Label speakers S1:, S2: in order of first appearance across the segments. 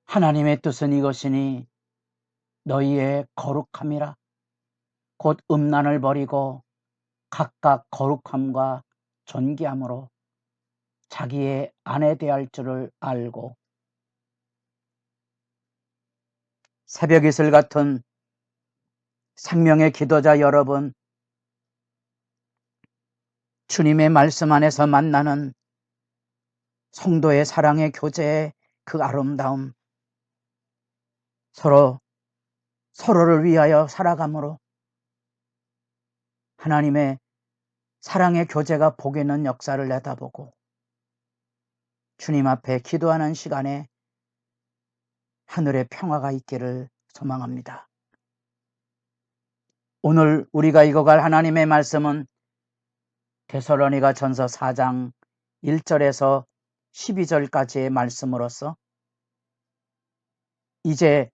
S1: 하나님의 뜻은 이것이니 너희의 거룩함이라. 곧 음란을 버리고 각각 거룩함과 존귀함으로 자기의 아내 대할 줄을 알고. 새벽 이슬 같은 생명의 기도자 여러분, 주님의 말씀 안에서 만나는 성도의 사랑의 교제의 그 아름다움, 서로를 위하여 살아감으로 하나님의 사랑의 교제가 복 있는 역사를 내다보고 주님 앞에 기도하는 시간에 하늘의 평화가 있기를 소망합니다. 오늘 우리가 읽어갈 하나님의 말씀은 데살로니가 전서 4장 1절에서 12절까지의 말씀으로서 이제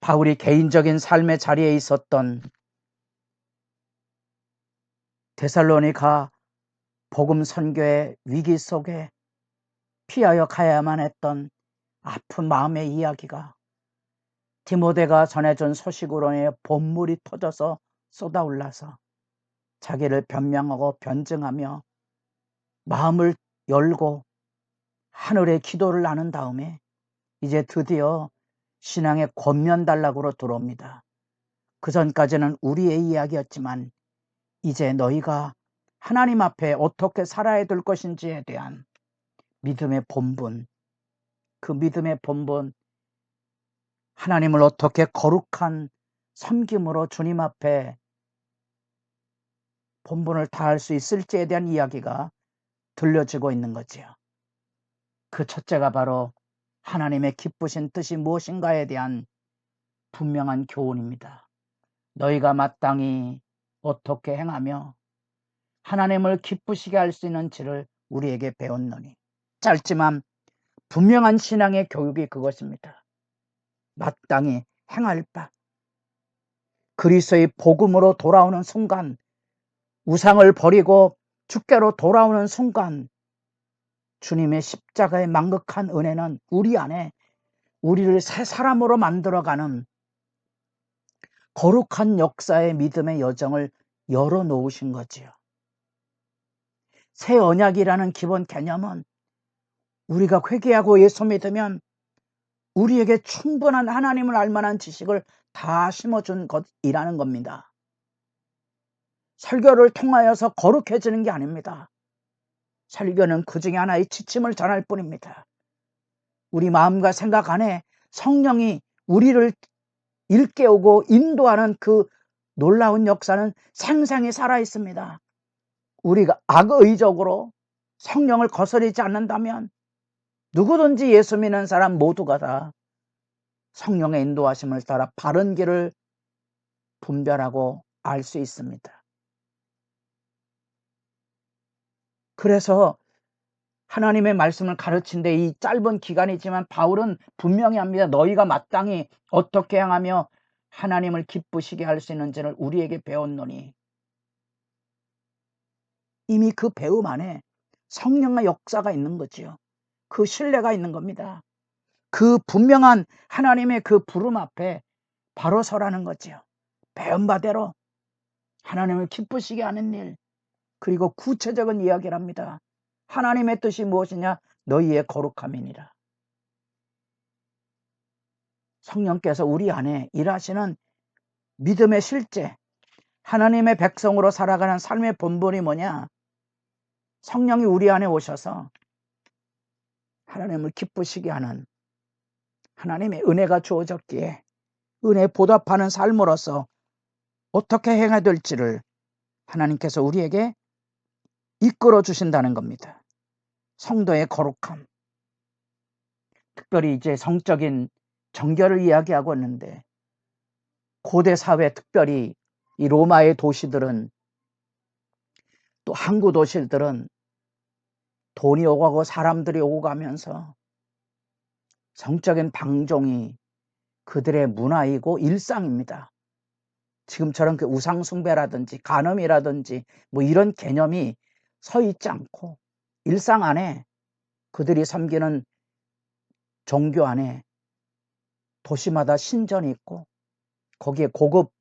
S1: 바울이 개인적인 삶의 자리에 있었던 데살로니가 복음 선교의 위기 속에 피하여 가야만 했던 아픈 마음의 이야기가 디모데가 전해준 소식으로의 본물이 터져서 쏟아올라서 자기를 변명하고 변증하며 마음을 열고 하늘의 기도를 나눈 다음에 이제 드디어 신앙의 권면단락으로 들어옵니다. 그 전까지는 우리의 이야기였지만 이제 너희가 하나님 앞에 어떻게 살아야 될 것인지에 대한 믿음의 본분, 그 믿음의 본분, 하나님을 어떻게 거룩한 섬김으로 주님 앞에 본분을 다할 수 있을지에 대한 이야기가 들려지고 있는 거지요. 그 첫째가 바로 하나님의 기쁘신 뜻이 무엇인가에 대한 분명한 교훈입니다. 너희가 마땅히 어떻게 행하며 하나님을 기쁘시게 할 수 있는지를 우리에게 배웠노니. 짧지만 분명한 신앙의 교육이 그것입니다. 마땅히 행할 바. 그리스도의 복음으로 돌아오는 순간, 우상을 버리고 주께로 돌아오는 순간 주님의 십자가의 만극한 은혜는 우리 안에 우리를 새 사람으로 만들어가는 거룩한 역사의 믿음의 여정을 열어놓으신 거지요. 새 언약이라는 기본 개념은 우리가 회개하고 예수 믿으면 우리에게 충분한 하나님을 알만한 지식을 다 심어준 것이라는 겁니다. 설교를 통하여서 거룩해지는 게 아닙니다. 설교는 그 중에 하나의 지침을 전할 뿐입니다. 우리 마음과 생각 안에 성령이 우리를 일깨우고 인도하는 그 놀라운 역사는 생생히 살아있습니다. 우리가 악의적으로 성령을 거스르지 않는다면 누구든지 예수 믿는 사람 모두가 다 성령의 인도하심을 따라 바른 길을 분별하고 알 수 있습니다. 그래서 하나님의 말씀을 가르친데 이 짧은 기간이지만 바울은 분명히 합니다. 너희가 마땅히 어떻게 행하며 하나님을 기쁘시게 할 수 있는지를 우리에게 배웠노니. 이미 그 배움 안에 성령의 역사가 있는 거지요. 그 신뢰가 있는 겁니다. 그 분명한 하나님의 그 부름 앞에 바로 서라는 거지요. 배운 바대로 하나님을 기쁘시게 하는 일, 그리고 구체적인 이야기를 합니다. 하나님의 뜻이 무엇이냐? 너희의 거룩함이니라. 성령께서 우리 안에 일하시는 믿음의 실제, 하나님의 백성으로 살아가는 삶의 본분이 뭐냐? 성령이 우리 안에 오셔서 하나님을 기쁘시게 하는, 하나님의 은혜가 주어졌기에 은혜에 보답하는 삶으로서 어떻게 행해야 될지를 하나님께서 우리에게 이끌어 주신다는 겁니다. 성도의 거룩함, 특별히 이제 성적인 정결을 이야기하고 있는데, 고대 사회, 특별히 이 로마의 도시들은, 또 항구 도시들은 돈이 오고 가고 사람들이 오고 가면서 성적인 방종이 그들의 문화이고 일상입니다. 지금처럼 그 우상 숭배라든지 간음이라든지 뭐 이런 개념이 서 있지 않고 일상 안에 그들이 섬기는 종교 안에 도시마다 신전이 있고 거기에 고급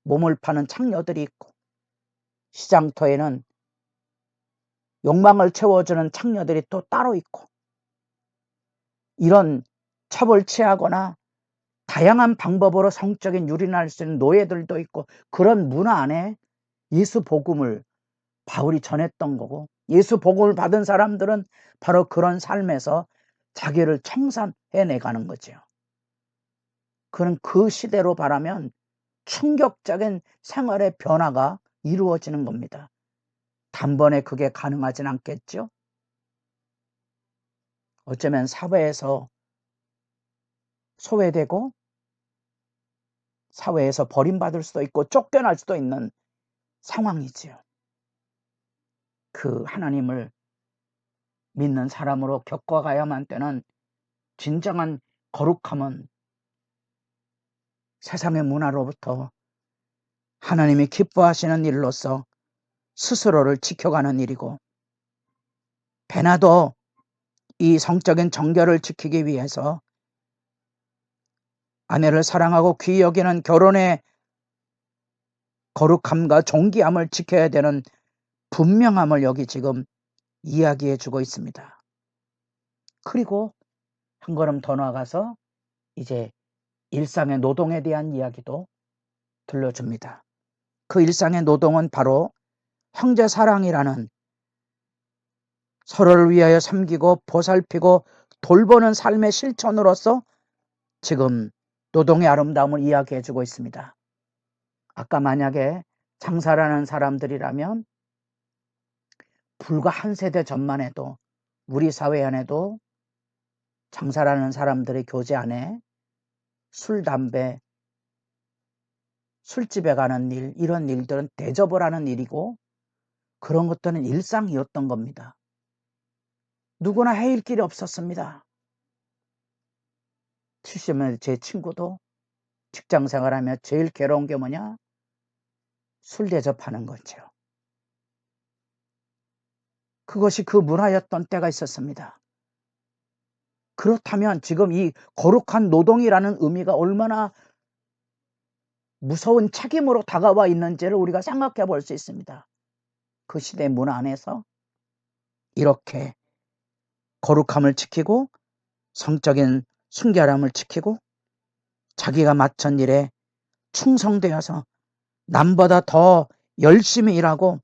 S1: 몸을 파는 창녀들이 있고 시장터에는 욕망을 채워주는 창녀들이 또 따로 있고 이런 첩을 취하거나 다양한 방법으로 성적인 유린할 수 있는 노예들도 있고 그런 문화 안에 예수 복음을 바울이 전했던 거고 예수 복음을 받은 사람들은 바로 그런 삶에서 자기를 청산해내가는 거죠. 그런 그 시대로 바라면 충격적인 생활의 변화가 이루어지는 겁니다. 단번에 그게 가능하진 않겠죠. 어쩌면 사회에서 소외되고 사회에서 버림받을 수도 있고 쫓겨날 수도 있는 상황이지요. 그 하나님을 믿는 사람으로 겪어가야만 되는 진정한 거룩함은 세상의 문화로부터 하나님이 기뻐하시는 일로서 스스로를 지켜가는 일이고 배나도 이 성적인 정결을 지키기 위해서 아내를 사랑하고 귀히 여기는 결혼의 거룩함과 존귀함을 지켜야 되는 분명함을 여기 지금 이야기해 주고 있습니다. 그리고 한 걸음 더 나아가서 이제 일상의 노동에 대한 이야기도 들려줍니다. 그 일상의 노동은 바로 형제 사랑이라는 서로를 위하여 섬기고 보살피고 돌보는 삶의 실천으로서 지금 노동의 아름다움을 이야기해 주고 있습니다. 아까 만약에 장사라는 사람들이라면 불과 한 세대 전만 해도 우리 사회 안에도 장사라는 사람들의 교제 안에 술, 담배, 술집에 가는 일, 이런 일들은 대접을 하는 일이고 그런 것들은 일상이었던 겁니다. 누구나 해일 길이 없었습니다. 70년 제 친구도 직장 생활하며 제일 괴로운 게 뭐냐? 술 대접하는 거죠. 그것이 그 문화였던 때가 있었습니다. 그렇다면 지금 이 거룩한 노동이라는 의미가 얼마나 무서운 책임으로 다가와 있는지를 우리가 생각해 볼 수 있습니다. 그 시대 문화 안에서 이렇게 거룩함을 지키고 성적인 순결함을 지키고 자기가 맡은 일에 충성되어서 남보다 더 열심히 일하고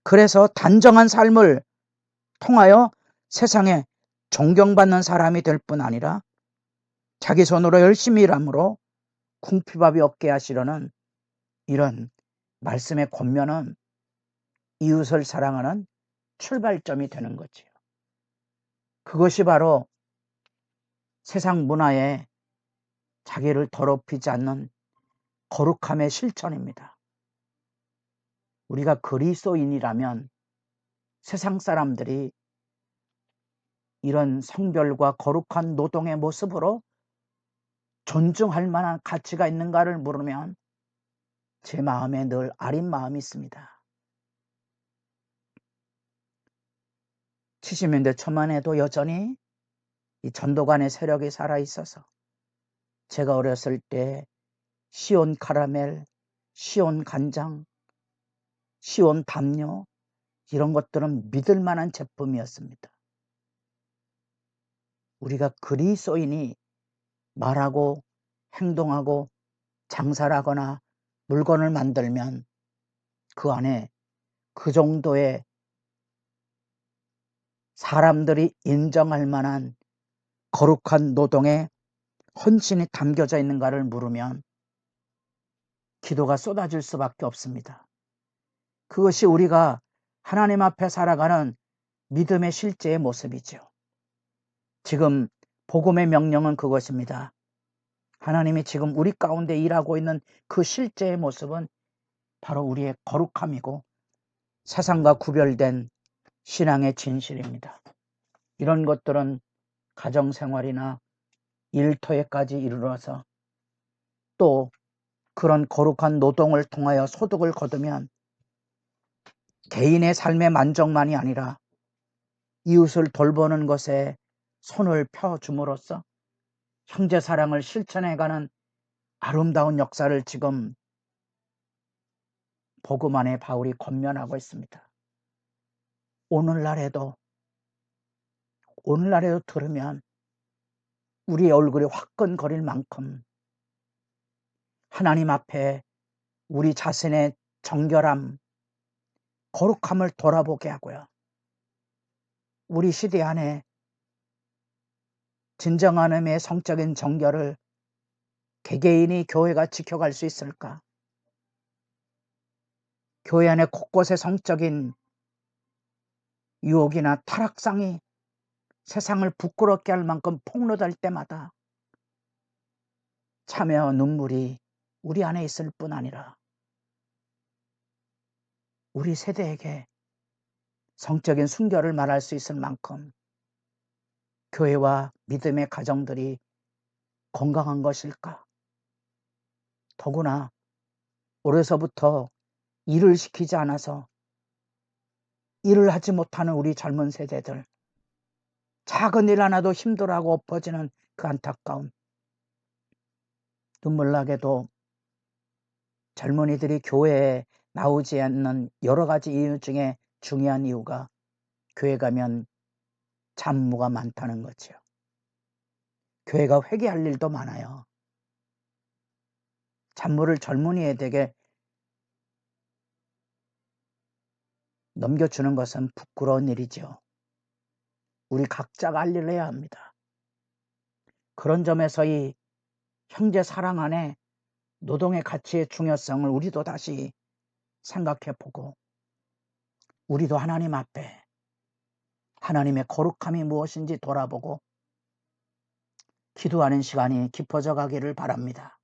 S1: 그래서 단정한 삶을 통하여 세상에 존경받는 사람이 될 뿐 아니라 자기 손으로 열심히 일함으로 궁핍밥이 없게 하시려는 이런 말씀의 권면은 이웃을 사랑하는 출발점이 되는 거지요. 그것이 바로 세상 문화에 자기를 더럽히지 않는 거룩함의 실천입니다. 우리가 그리스도인이라면 세상 사람들이 이런 성별과 거룩한 노동의 모습으로 존중할 만한 가치가 있는가를 물으면 제 마음에 늘 아린 마음이 있습니다. 70년대 초만 해도 여전히 이 전도관의 세력이 살아있어서 제가 어렸을 때 시온 카라멜, 시온 간장, 시온 담요 이런 것들은 믿을 만한 제품이었습니다. 우리가 그리스도인이 말하고 행동하고 장사를 하거나 물건을 만들면 그 안에 그 정도의 사람들이 인정할 만한 거룩한 노동에 헌신이 담겨져 있는가를 물으면 기도가 쏟아질 수밖에 없습니다. 그것이 우리가 하나님 앞에 살아가는 믿음의 실제의 모습이죠. 지금 복음의 명령은 그것입니다. 하나님이 지금 우리 가운데 일하고 있는 그 실제의 모습은 바로 우리의 거룩함이고 세상과 구별된 신앙의 진실입니다. 이런 것들은 가정생활이나 일터에까지 이르러서 또 그런 거룩한 노동을 통하여 소득을 거두면 개인의 삶의 만족만이 아니라 이웃을 돌보는 것에 손을 펴줌으로써 형제사랑을 실천해가는 아름다운 역사를 지금 복음 안에 바울이 권면하고 있습니다. 오늘날에도 들으면 우리의 얼굴이 화끈거릴 만큼 하나님 앞에 우리 자신의 정결함, 거룩함을 돌아보게 하고요. 우리 시대 안에 진정한 의미의 성적인 정결을 개개인이 교회가 지켜갈 수 있을까? 교회 안에 곳곳에 성적인 유혹이나 타락상이 세상을 부끄럽게 할 만큼 폭로될 때마다 참회와 눈물이 우리 안에 있을 뿐 아니라 우리 세대에게 성적인 순결을 말할 수 있을 만큼 교회와 믿음의 가정들이 건강한 것일까? 더구나 어려서부터 일을 시키지 않아서 일을 하지 못하는 우리 젊은 세대들, 작은 일 하나도 힘들어하고 엎어지는 그 안타까움. 눈물나게도 젊은이들이 교회에 나오지 않는 여러 가지 이유 중에 중요한 이유가 교회 가면 잡무가 많다는 거죠. 교회가 회개할 일도 많아요. 잡무를 젊은이에게 넘겨주는 것은 부끄러운 일이죠. 우리 각자가 할 일을 해야 합니다. 그런 점에서 이 형제 사랑 안에 노동의 가치의 중요성을 우리도 다시 생각해보고 우리도 하나님 앞에 하나님의 거룩함이 무엇인지 돌아보고 기도하는 시간이 깊어져 가기를 바랍니다.